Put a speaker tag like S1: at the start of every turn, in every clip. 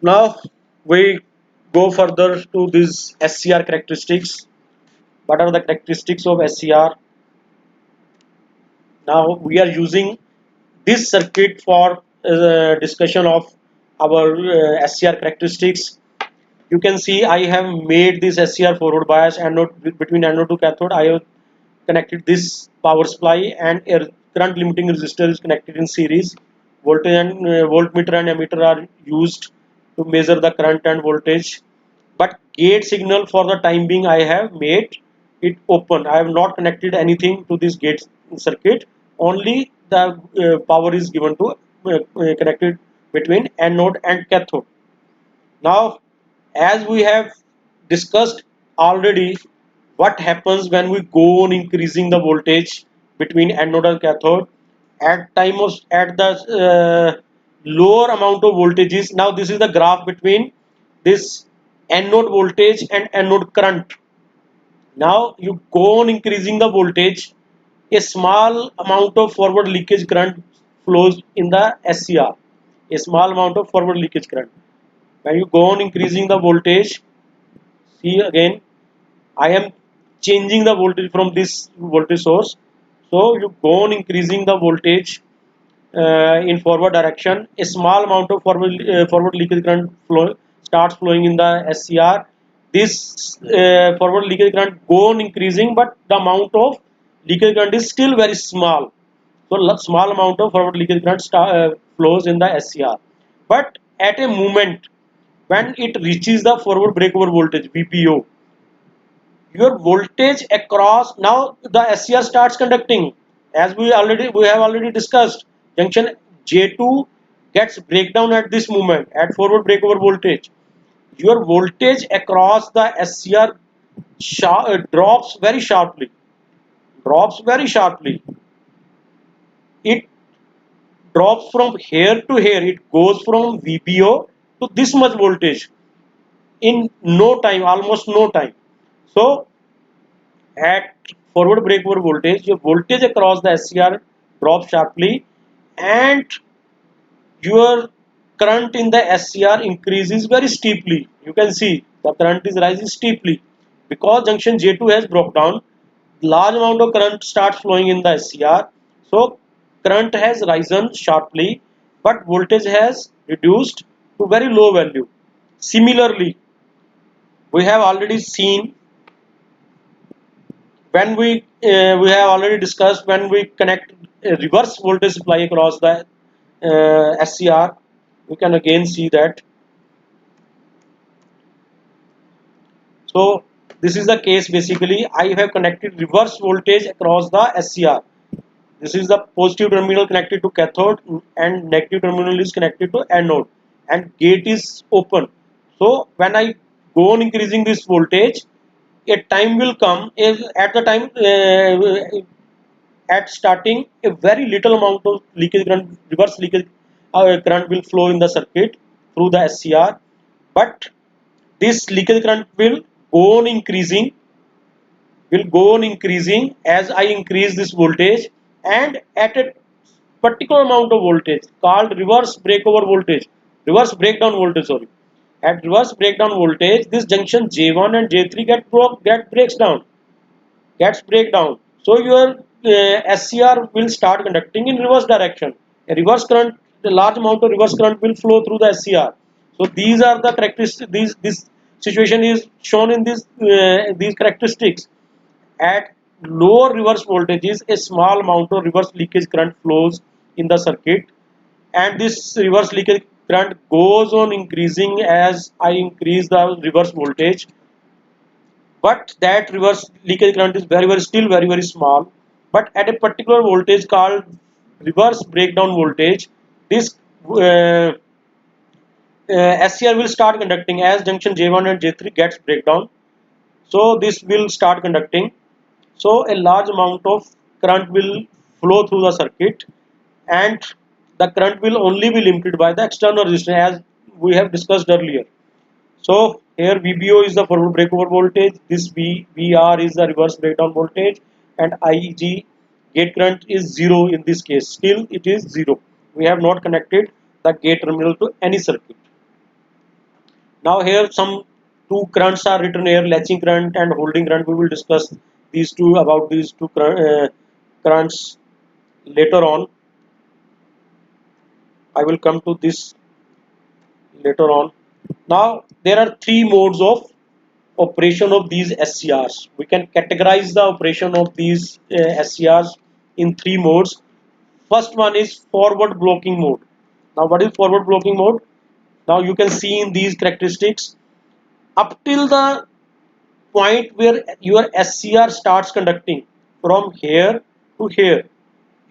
S1: Now we go further to these SCR characteristics. What are the characteristics of SCR? Now we are using this circuit for discussion of our SCR characteristics. You can see I have made this SCR forward bias anode between anode to cathode. I have connected this power supply and a current limiting resistor is connected in series. Voltage and voltmeter and ammeter are used to measure the current and voltage. But gate signal for the time being I have made it open. I have not connected anything to this gate circuit. Only the power is given to connected between anode and cathode. Now, as we have discussed already, what happens when we go on increasing the voltage between anode and cathode at the lower amount of voltages. Now, this is the graph between this anode voltage and anode current. Now, you go on increasing the voltage, a small amount of forward leakage current flows in the SCR. A small amount of forward leakage current. When you go on increasing the voltage, see again I am changing the voltage from this voltage source. So you go on increasing the voltage in forward direction. A small amount of forward leakage current starts flowing in the SCR. This forward leakage current go on increasing, but the amount of leakage current is still very small. So small amount of forward leakage current flows in the SCR. But at a moment when it reaches the forward breakover voltage VPO, your voltage across now the SCR starts conducting. As we have already discussed, junction J2 gets breakdown at this moment at forward breakover voltage. Your voltage across the SCR drops very sharply. Drops very sharply. It drops from here to here. It goes from VPO to this much voltage in no time, almost no time. So at forward breakover voltage, your voltage across the SCR drops sharply and your current in the SCR increases very steeply. You can see the current is rising steeply because junction J2 has broke down. Large amount of current starts flowing in the SCR. So current has risen sharply, but voltage has reduced to very low value. Similarly, we have already seen when we have already discussed when we connect a reverse voltage supply across the SCR, we can again see that. So this is the case. Basically I have connected reverse voltage across the SCR. This is the positive terminal connected to cathode and negative terminal is connected to anode and gate is open. So when I go on increasing this voltage, a time will come at the time at starting a very little amount of leakage current, reverse leakage current will flow in the circuit through the SCR, but this leakage current will go on increasing as I increase this voltage, and at a particular amount of voltage called reverse breakdown voltage, sorry. At reverse breakdown voltage, this junction J1 and J3 gets breakdown. So your SCR will start conducting in reverse direction. A large amount of reverse current will flow through the SCR. So these are the characteristics. This situation is shown in these characteristics. At lower reverse voltages, a small amount of reverse leakage current flows in the circuit, and this reverse leakage current goes on increasing as I increase the reverse voltage, but that reverse leakage current is still very small. But at a particular voltage called reverse breakdown voltage, this uh, SCR will start conducting as junction J1 and J3 gets breakdown. So this will start conducting. So a large amount of current will flow through the circuit, and the current will only be limited by the external resistance as we have discussed earlier. So here VBO is the forward breakover voltage, this VR is the reverse breakdown voltage, and IEG gate current is 0 in this case. Still it is 0. We have not connected the gate terminal to any circuit. Now here some two currents are written here, latching current and holding current. We will discuss these two currents later on. I will come to this later on. Now there are three modes of operation of these SCRs. We can categorize the operation of these SCRs in three modes. First one is forward blocking mode. Now what is forward blocking mode? Now you can see in these characteristics, up till the point where your SCR starts conducting, from here to here,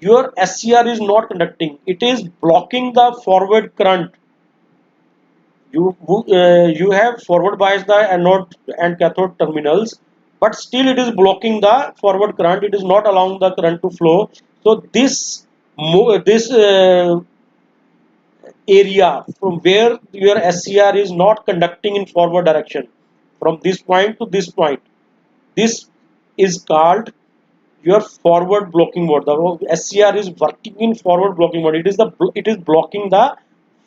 S1: your SCR is not conducting. It is blocking the forward current. You have forward bias the anode and cathode terminals, but still it is blocking the forward current. It is not allowing the current to flow. So this area from where your SCR is not conducting in forward direction, from this point to this point, this is called your forward blocking mode. The SCR is working in forward blocking mode. It is blocking the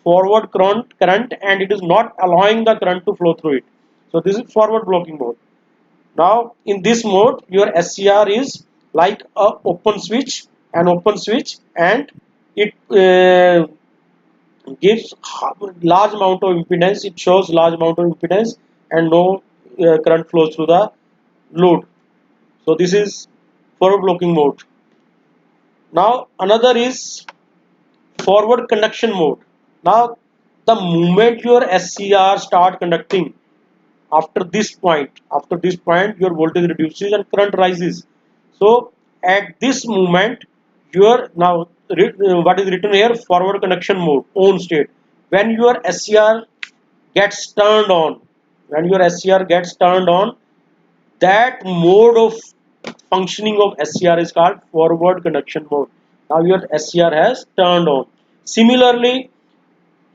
S1: forward current and it is not allowing the current to flow through it. So this is forward blocking mode. Now in this mode, your SCR is like a an open switch, and it gives large amount of impedance. It shows large amount of impedance and no current flows through the load. So this is forward blocking mode. Now another is forward conduction mode. Now the moment your SCR start conducting, after this point your voltage reduces and current rises. So at this moment, your now what is written here, forward conduction mode on state. When your SCR gets turned on, when your SCR gets turned on, that mode of functioning of SCR is called forward conduction mode. Now your SCR has turned on. Similarly,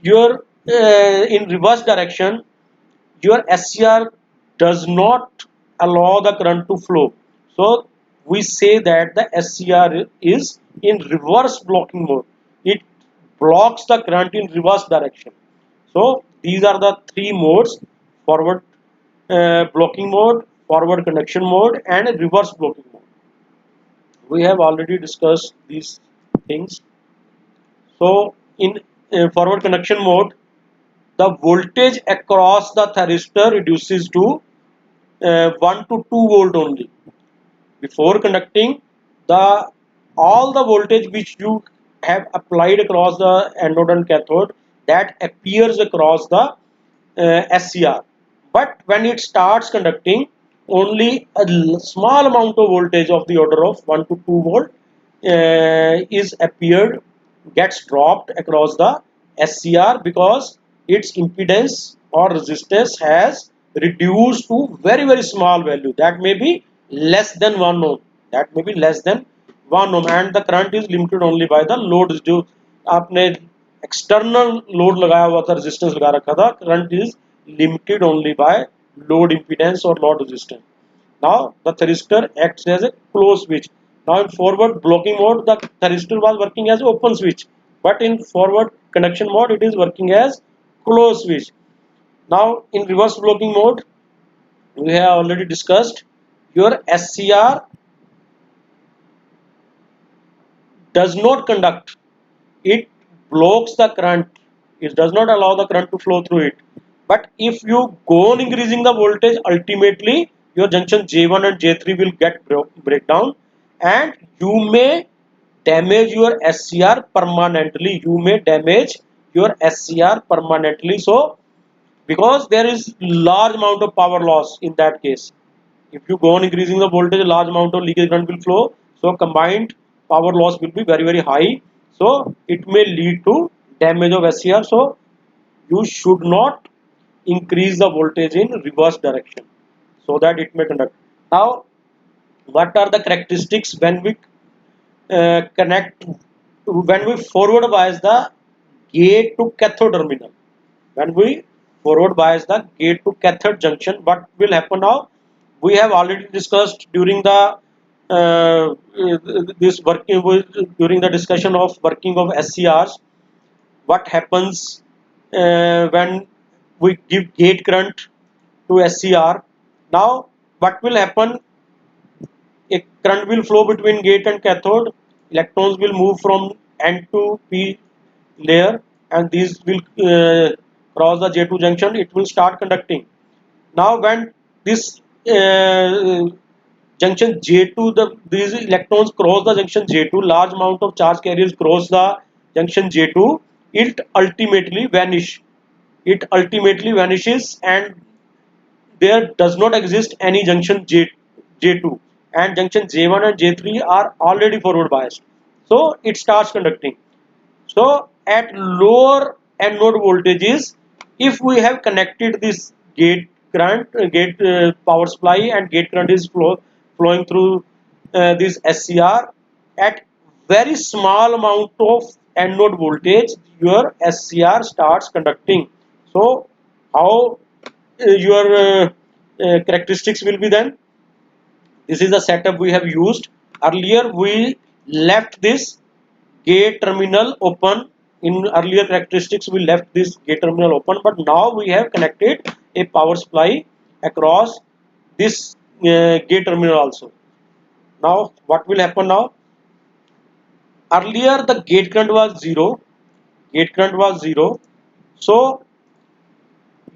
S1: your in reverse direction, your SCR does not allow the current to flow. So we say that the SCR is in reverse blocking mode. It blocks the current in reverse direction. So these are the three modes: forward blocking mode, forward conduction mode, and reverse blocking mode. We have already discussed these things. So in forward conduction mode, the voltage across the thyristor reduces to 1 to 2 volt only. Before conducting, the all the voltage which you have applied across the anode and cathode, that appears across the SCR. But when it starts conducting, only a small amount of voltage of the order of 1 to 2 volt is appeared, gets dropped across the SCR, because its impedance or resistance has reduced to very small value, that may be less than 1 ohm, that may be less than 1 ohm, and the current is limited only by the load. जो आपने external load लगाया हुआ था, resistance लगा रखा था, current is limited only by load impedance or load resistance. Now the thyristor acts as a closed switch. Now in forward blocking mode, the thyristor was working as open switch, but in forward conduction mode, it is working as closed switch. Now in reverse blocking mode, we have already discussed, your SCR does not conduct. It blocks the current. It does not allow the current to flow through it. But if you go on increasing the voltage, ultimately your junction J1 and J3 will get breakdown, and you may damage your SCR permanently. You may damage your SCR permanently. So because there is large amount of power loss in that case. If you go on increasing the voltage, a large amount of leakage current will flow. So combined power loss will be very high. So it may lead to damage of SCR. So you should not increase the voltage in reverse direction, so that it may conduct. Now, what are the characteristics when we connect, when we forward bias the gate to cathode terminal? When we forward bias the gate to cathode junction, what will happen now? We have already discussed during the this working during the discussion of working of SCRs, what happens when we give gate current to SCR. Now what will happen? A current will flow between gate and cathode. Electrons will move from N to P layer, and these will cross the J2 junction. It will start conducting. Now when this junction J2, these electrons cross the junction J2, large amount of charge carriers cross the junction J2, it ultimately vanishes, and there does not exist any junction J2, and junction J1 and J3 are already forward biased, so it starts conducting. So at lower anode voltages, if we have connected this gate current, gate power supply, and gate current is flowing through this SCR at very small amount of anode voltage, your SCR starts conducting. So how your characteristics will be then? This is the setup we have used. Earlier we left this gate terminal open. In earlier characteristics we left this gate terminal open, but now we have connected a power supply across this gate terminal also. Now what will happen now? Earlier the gate current was zero, so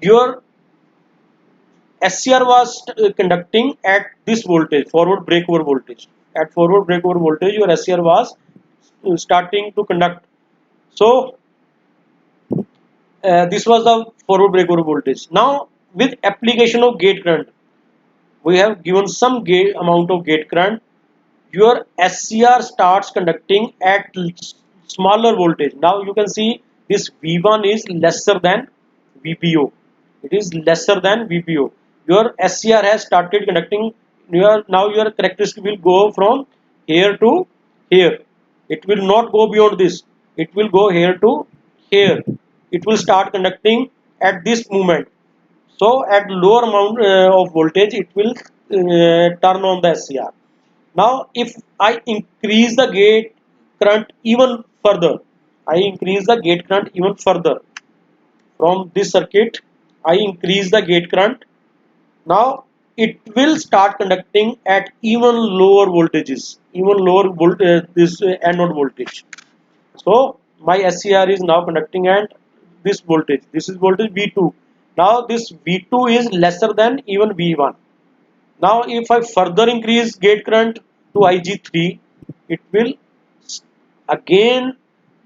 S1: your SCR was conducting at this voltage, forward breakover voltage. At forward breakover voltage, your SCR was starting to conduct. So this was the forward breakover voltage. Now with application of gate current, we have given some gate amount of gate current. Your SCR starts conducting at smaller voltage. Now you can see this V1 is lesser than VPO. It is lesser than VPO. Your SCR has started conducting. Now your characteristic will go from here to here. It will not go beyond this. It will go here to here. It will start conducting at this moment. So at lower amount of voltage, it will turn on the SCR. Now if I increase the gate current even further, from this circuit, I increase the gate current. Now it will start conducting at even lower voltages, this anode voltage. So my SCR is now conducting at this voltage. This is voltage V2. Now this V2 is lesser than even V1. Now if I further increase gate current to Ig3, it will again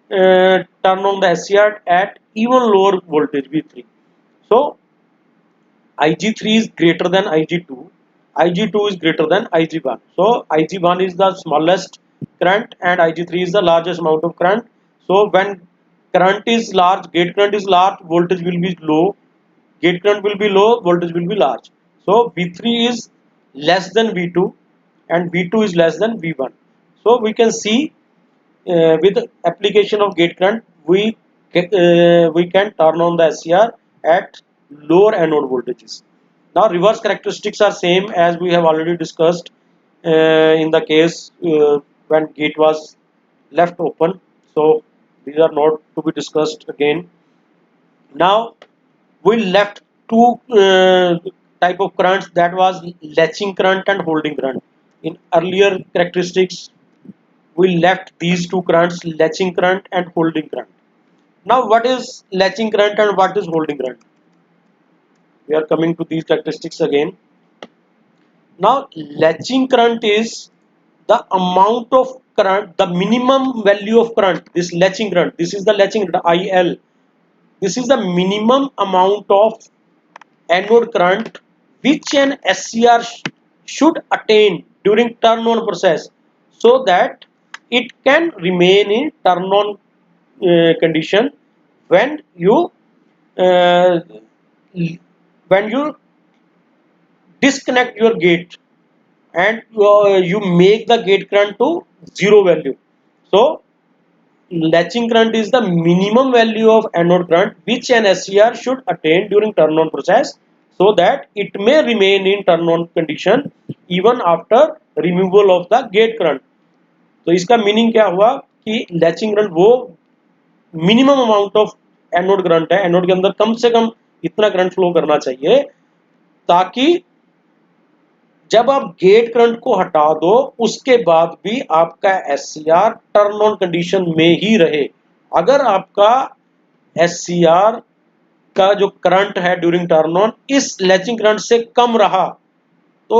S1: turn on the SCR at even lower voltage V3. So Ig3 is greater than Ig2, Ig2 is greater than Ig1. So Ig1 is the smallest current and Ig3 is the largest amount of current. So when current is large, gate current is large, voltage will be low, gate current will be low, voltage will be large. So V3 is less than V2 and V2 is less than V1. So we can see with application of gate current, we can turn on the SCR at lower anode voltages. Now reverse characteristics are same as we have already discussed in the case when gate was left open. So these are not to be discussed again. Now we left two type of currents, that was latching current and holding current. In earlier characteristics we left these two currents, latching current and holding current. Now what is latching current and what is holding current? We are coming to these characteristics again. Now latching current is the amount of current, the minimum value of current, this latching current, this is the latching current IL. This is the minimum amount of anode current which an SCR should attain during turn on process, so that it can remain in turn on condition when you uh, disconnect your gate and you make the gate current to zero value. So latching current is the minimum value of anode current which an SCR should attain during turn on process, so that it may remain in turn on condition even after removal of the gate current. तो इसका meaning क्या हुआ कि latching current वो minimum amount of anode current है, anode के अंदर कम से कम इतना करंट फ्लो करना चाहिए ताकि जब आप गेट करंट को हटा दो उसके बाद भी आपका SCR टर्न ऑन कंडीशन में ही रहे। अगर आपका SCR का जो करंट है ड्यूरिंग टर्न ऑन इस लैचिंग करंट से कम रहा तो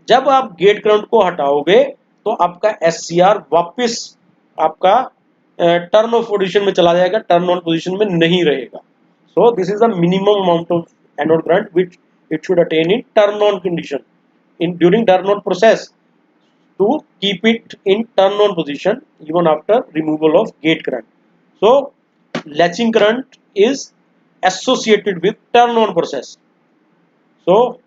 S1: जब आप गेट करंट को हटाओगे तो आपका SCR वापस आपका टर्न ऑफ पोजीशन में चला जाएगा, टर्न ऑन पोजीशन में नहीं रहेगा। So this is the minimum amount of anode current which it should attain in turn on condition in during turn on process to keep it in turn on position even after removal of gate current. So latching current is associated with turn on process. So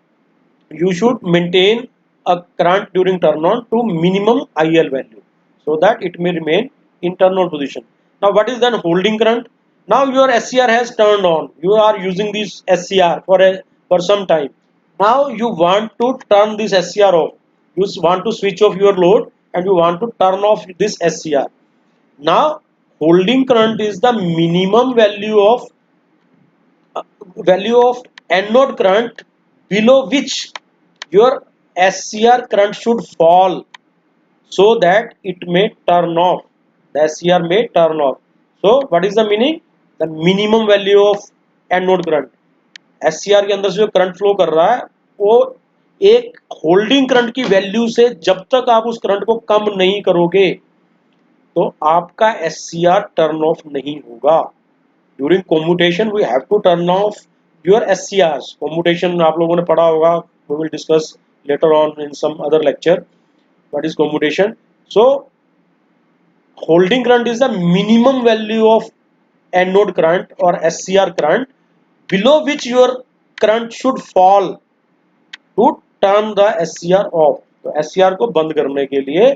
S1: you should maintain a current during turn on to minimum IL value so that it may remain in turn on position. Now what is then holding current? Now your SCR has turned on. You are using this SCR for some time. Now you want to turn this SCR off. You want to switch off your load and you want to turn off this SCR. Now holding current is the minimum value of anode current below which your SCR current should fall so that it may turn off. The SCR may turn off. So what is the meaning? The minimum value of anode current. SCR के अंदर से जो current flow कर रहा है वो एक holding current की वैल्यू से जब तक आप उस करंट को कम नहीं करोगे तो आपका SCR टर्न ऑफ नहीं होगा। During commutation we have to turn off your SCRs. Commutation आप लोगों ने पढ़ा होगा, we will discuss later on in some other lecture what is commutation. So holding current is the minimum value of anode current or SCR current below which your current should fall to turn the SCR off. तो SCR को बंद करने के लिए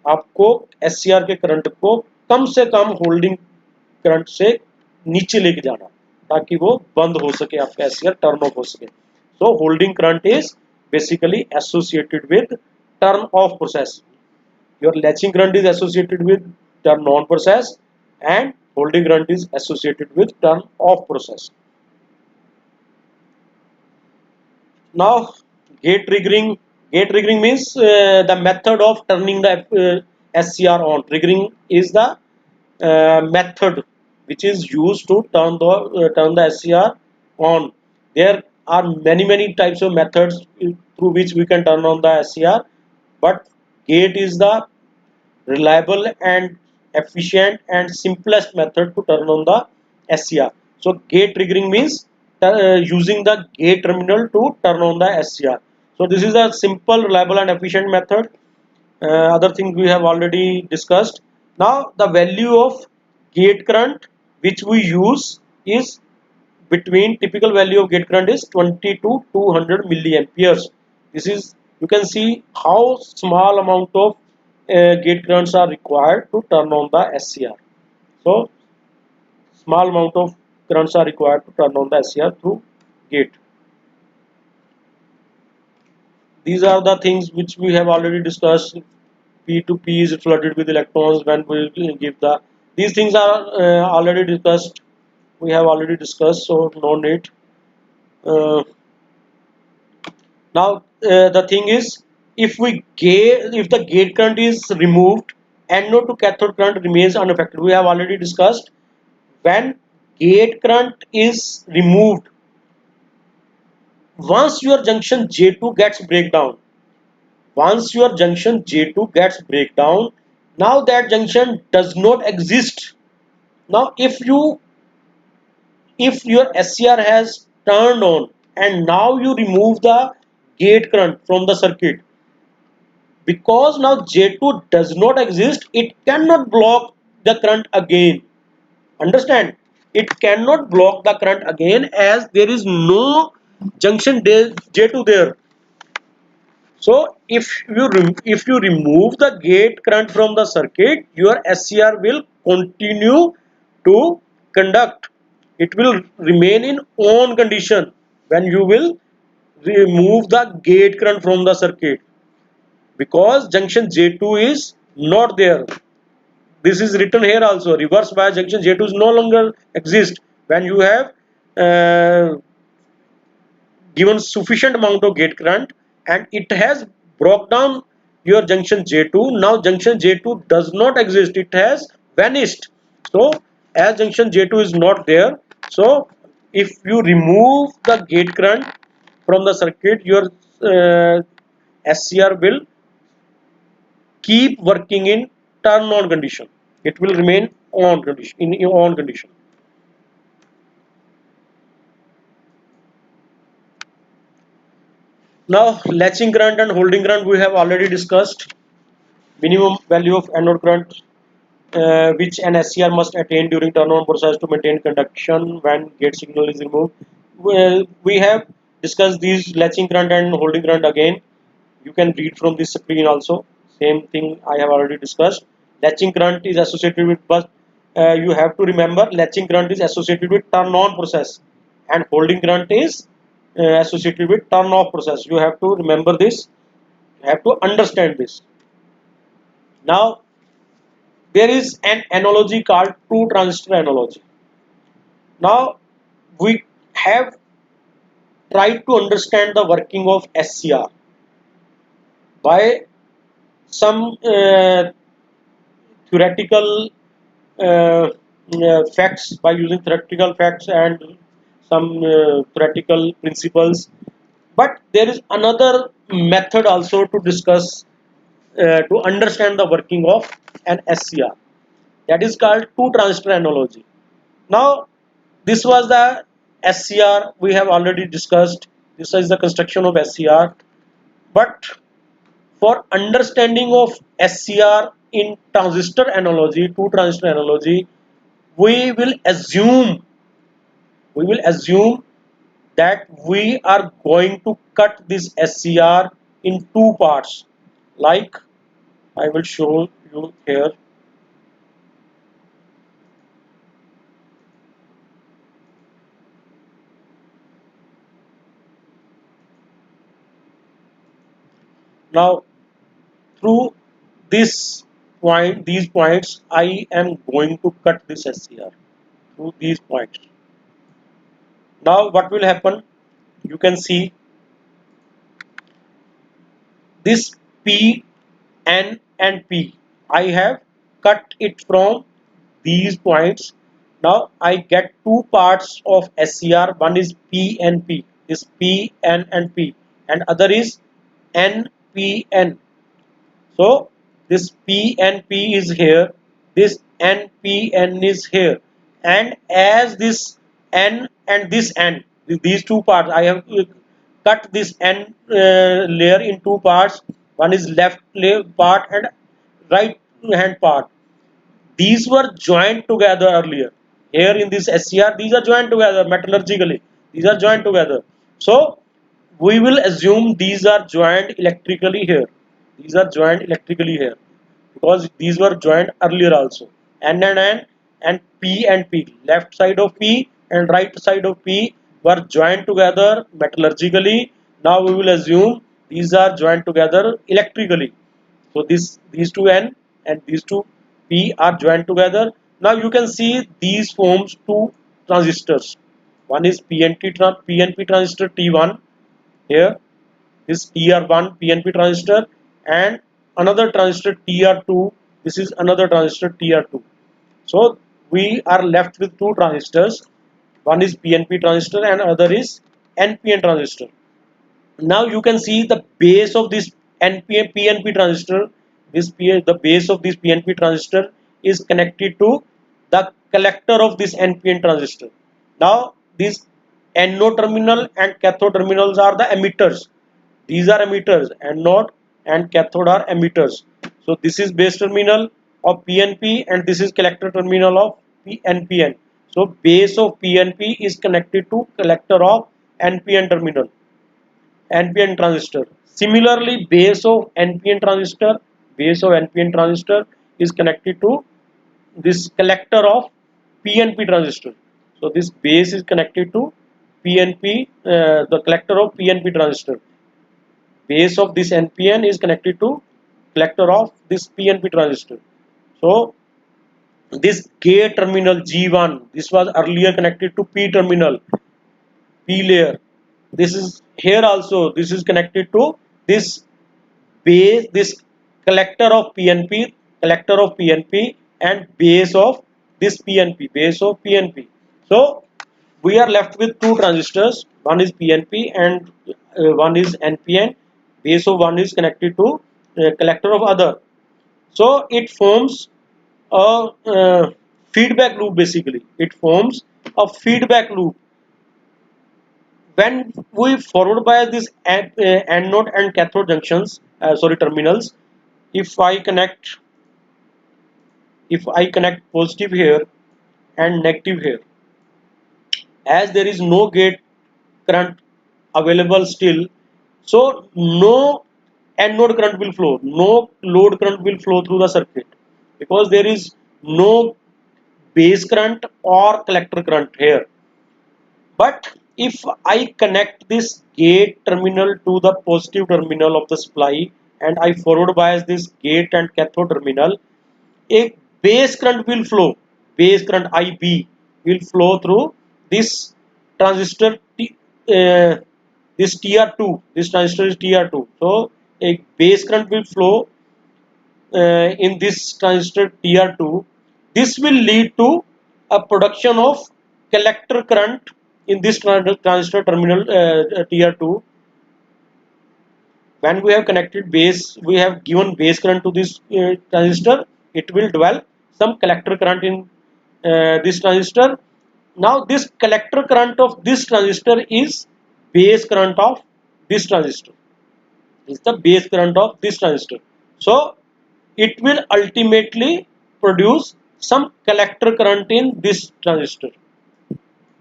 S1: आपको SCR के current को कम से कम होल्डिंग करंट से नीचे लेके जाना ताकि वो बंद हो सके, आपका SCR टर्न ऑफ हो सके. So holding current is basically associated with turn off process. Your latching current is associated with turn on process and holding current is associated with turn off process. Now gate triggering. Gate triggering means the method of turning the SCR on. Triggering is the method which is used to turn the SCR on. There are many types of methods through which we can turn on the SCR, but gate is the reliable and efficient and simplest method to turn on the SCR. So gate triggering means using the gate terminal to turn on the SCR. So this is a simple, reliable and efficient method. Other things we have already discussed. Now the value of gate current which we use is between, typical value of gate current is 20 to 200 milliamperes. This is, you can see how small amount of gate currents are required to turn on the SCR. So small amount of currents are required to turn on the SCR through gate. These are the things which we have already discussed. P to P is flooded with electrons when we give the, these things are already discussed, we have already discussed, so no need. Now the thing is, if the gate current is removed, anode to cathode current remains unaffected. We have already discussed, when gate current is removed, once your junction J2 gets breakdown, now that junction does not exist. Now if your SCR has turned on and now you remove the gate current from the circuit, because now J2 does not exist, it cannot block the current again. Understand? It cannot block the current again as there is no junction J2 there. So if you remove the gate current from the circuit, your SCR will continue to conduct. It will remain in on condition when you will remove the gate current from the circuit, because junction J2 is not there. This is written here also, reverse bias junction J2 is no longer exist when you have given sufficient amount of gate current and it has broke down your junction J2. Now junction J2 does not exist, it has vanished. So as junction J2 is not there, so if you remove the gate current from the circuit, your SCR will keep working in turn on condition. It will remain on condition, in on condition. Now latching current and holding current we have already discussed. Minimum value of anode current which an SCR must attain during turn on process to maintain conduction when gate signal is removed. Well, we have discussed these latching current and holding current again. You can read from this screen also. Same thing I have already discussed. Latching current is associated with, but you have to remember latching current is associated with turn on process and holding current is associated with turn off process. You have to remember this. You have to understand this. Now there is an analogy called two transistor analogy. Now we have tried to understand the working of SCR by some theoretical facts, by using theoretical facts and some theoretical principles. But there is another method also to discuss to understand the working of an SCR. That is called two transistor analogy. Now this was the SCR we have already discussed. This is the construction of SCR. But for understanding of SCR in transistor analogy, two transistor analogy, we will assume that we are going to cut this SCR in two parts. Like I will show you here. Now through these points, I am going to cut this SCR through these points. Now what will happen? You can see this P, N and P. I have cut it from these points. Now I get two parts of SCR. One is P and P. This P, N and P, and other is N, P, N. So this P and P is here, this N P N is here, and as this N and this N, these two parts, I have cut this N layer in two parts. One is left part and right hand part. These were joined together earlier. Here in this SCR, these are joined together metallurgically. These are joined together. So we will assume these are joined electrically here. These are joined electrically here because these were joined earlier also. N and N and P and P. Left side of P and right side of P were joined together metallurgically. Now we will assume these are joined together electrically. So these two N and these two P are joined together. Now you can see these forms two transistors. One is PNP transistor T1 here, this TR1 PNP transistor, and another transistor TR2. This is another transistor TR2. So we are left with two transistors. One is PNP transistor and other is NPN transistor. Now you can see the base of this PNP transistor. The base of this PNP transistor is connected to the collector of this NPN transistor. Now these anode terminal and cathode terminals are the emitters. These are emitters. Anode and cathode are emitters. So this is base terminal of PNP and this is collector terminal of NPN. So base of PNP is connected to collector of NPN terminal. NPN transistor. Similarly, base of NPN transistor is connected to this collector of PNP transistor. So this base is connected to PNP, the collector of PNP transistor. Base of this NPN is connected to collector of this PNP transistor. So this gate terminal G1, this was earlier connected to P terminal, P layer. This is here also this is connected to this base, this collector of PNP, collector of PNP, and base of this PNP, base of PNP. So we are left with two transistors. One is PNP and one is NPN. Base of one is connected to collector of other. So it forms a feedback loop. Basically, it forms a feedback loop when we forward bias this anode and cathode junctions, sorry, terminals. if I connect if I connect positive here and negative here, as there is no gate current available still, so no anode current will flow, no load current will flow through the circuit, because there is no base current or collector current here. But if I connect this gate terminal to the positive terminal of the supply, and I forward bias this gate and cathode terminal, a base current will flow. Base current IB will flow through this transistor this TR2. This transistor is TR2. So a base current will flow in this transistor TR2. This will lead to a production of collector current in this transistor terminal TR2. When we have connected base, we have given base current to this transistor, it will develop some collector current in this transistor. Now this collector current of this transistor is base current of this transistor, is the base current of this transistor. So it will ultimately produce some collector current in this transistor,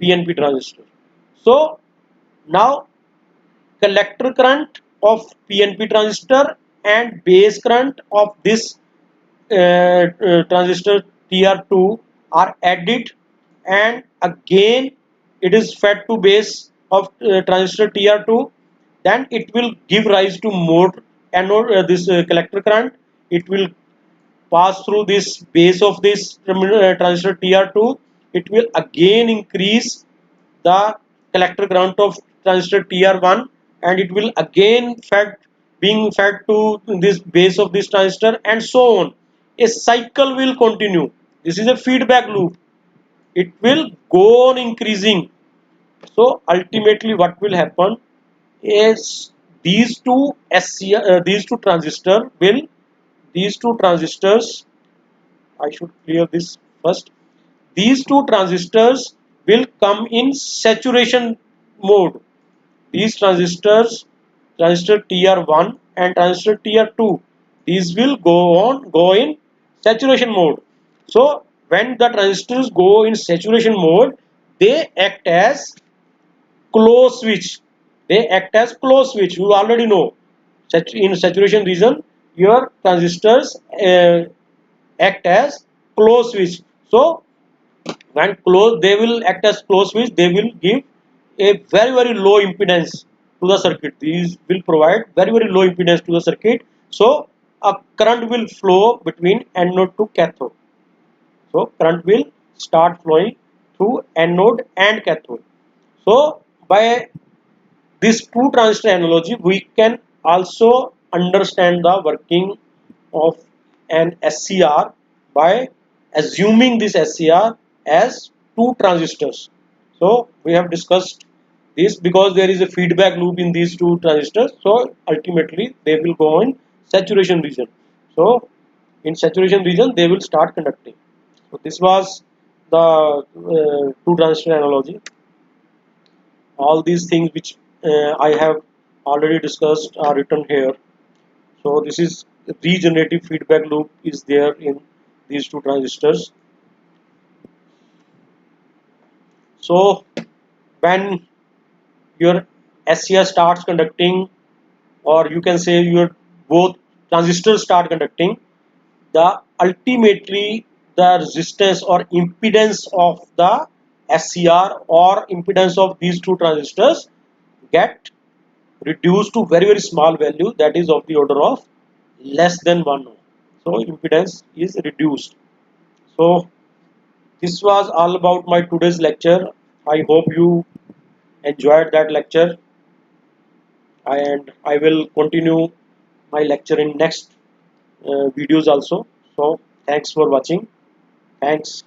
S1: PNP transistor. So now collector current of PNP transistor and base current of this transistor TR2 are added, and again it is fed to base of transistor TR2. Then it will give rise to more anode, this collector current. It will pass through this base of this transistor TR2. It will again increase the collector current of transistor TR1, and it will again being fed to this base of this transistor, and so on. A cycle will continue. This is a feedback loop. It will go on increasing. So ultimately what will happen is these two transistor will these two transistors I should clear this first. These two transistors will come in saturation mode. These transistors, transistor TR1 and transistor TR2, these will go in saturation mode. So when the transistors go in saturation mode, they act as close switch. They act as close switch. You already know. In saturation region, your transistors act as close switch. So when close, they will act as close switch. They will give a very low impedance to the circuit. These will provide very low impedance to the circuit. So a current will flow between anode to cathode. So current will start flowing through anode and cathode. So by this two transistor analogy, we can also understand the working of an SCR by assuming this SCR as two transistors. So we have discussed this because there is a feedback loop in these two transistors. So ultimately they will go in saturation region. So in saturation region they will start conducting. So this was the two transistor analogy. All these things which I have already discussed are written here. So this is regenerative feedback loop is there in these two transistors. So when your SCR starts conducting, or you can say your both transistors start conducting, the ultimately the resistance or impedance of the SCR or impedance of these two transistors get reduced to very small value, that is of the order of less than 1 ohm. So impedance is reduced. So this was all about my today's lecture. I hope you enjoyed that lecture. and I will continue my lecture in next videos also. So thanks for watching. Thanks.